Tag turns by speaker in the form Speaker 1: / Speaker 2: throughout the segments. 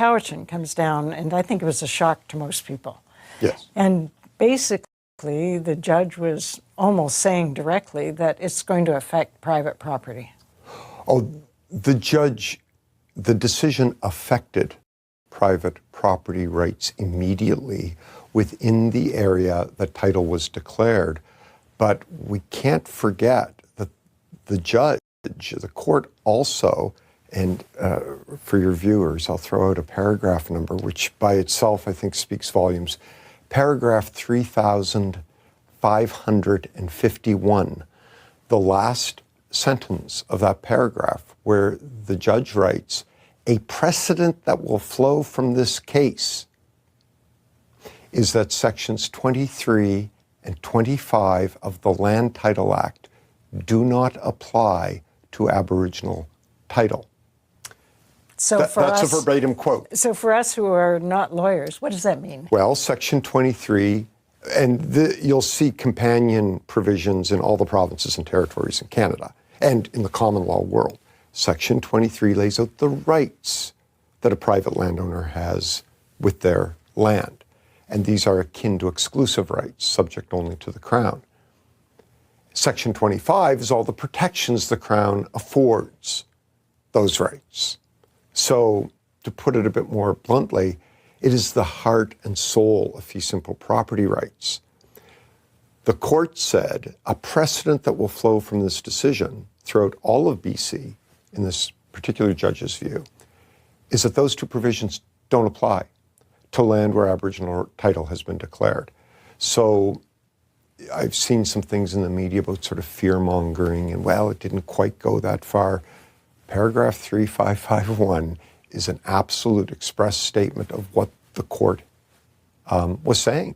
Speaker 1: Cowichan comes down, and I think it was a shock to most people.
Speaker 2: Yes.
Speaker 1: And basically, the judge was almost saying directly that it's going to affect private property.
Speaker 2: Oh, the decision affected private property rights immediately within the area that title was declared. But we can't forget that the judge, the court also, and for your viewers, I'll throw out a paragraph number, which by itself I think speaks volumes. Paragraph 3,551, the last sentence of that paragraph, where the judge writes, "A precedent that will flow from this case is that sections 23 and 25 of the Land Title Act do not apply to Aboriginal title."
Speaker 1: So that's
Speaker 2: a verbatim quote.
Speaker 1: So for us who are not lawyers, what does that mean?
Speaker 2: Well, Section 23, and you'll see companion provisions in all the provinces and territories in Canada and in the common law world. Section 23 lays out the rights that a private landowner has with their land. And these are akin to exclusive rights, subject only to the Crown. Section 25 is all the protections the Crown affords those rights. So, to put it a bit more bluntly, it is the heart and soul of fee simple property rights. The court said a precedent that will flow from this decision throughout all of BC, in this particular judge's view, is that those two provisions don't apply to land where Aboriginal title has been declared. So I've seen some things in the media about sort of fear-mongering and, well, it didn't quite go that far. Paragraph 3551 is an absolute express statement of what the court was saying.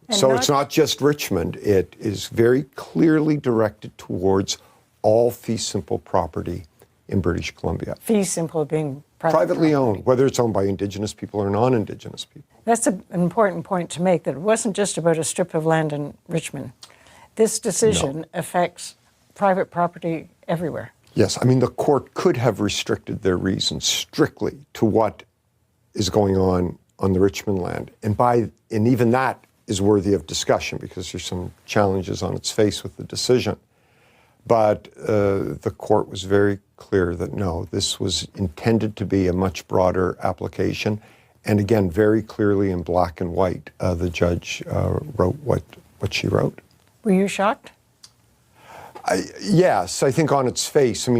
Speaker 2: And so it's not just Richmond. It is very clearly directed towards all fee simple property in British Columbia.
Speaker 1: Fee simple being
Speaker 2: privately owned, whether it's owned by Indigenous people or non-Indigenous people.
Speaker 1: That's an important point to make, that it wasn't just about a strip of land in Richmond. This decision affects private property everywhere.
Speaker 2: Yes, I mean, the court could have restricted their reasons strictly to what is going on the Richmond land. And even that is worthy of discussion because there's some challenges on its face with the decision. But the court was very clear that no, this was intended to be a much broader application. And again, very clearly in black and white, the judge wrote what she wrote.
Speaker 1: Were you shocked?
Speaker 2: Yes, I think on its face. I mean,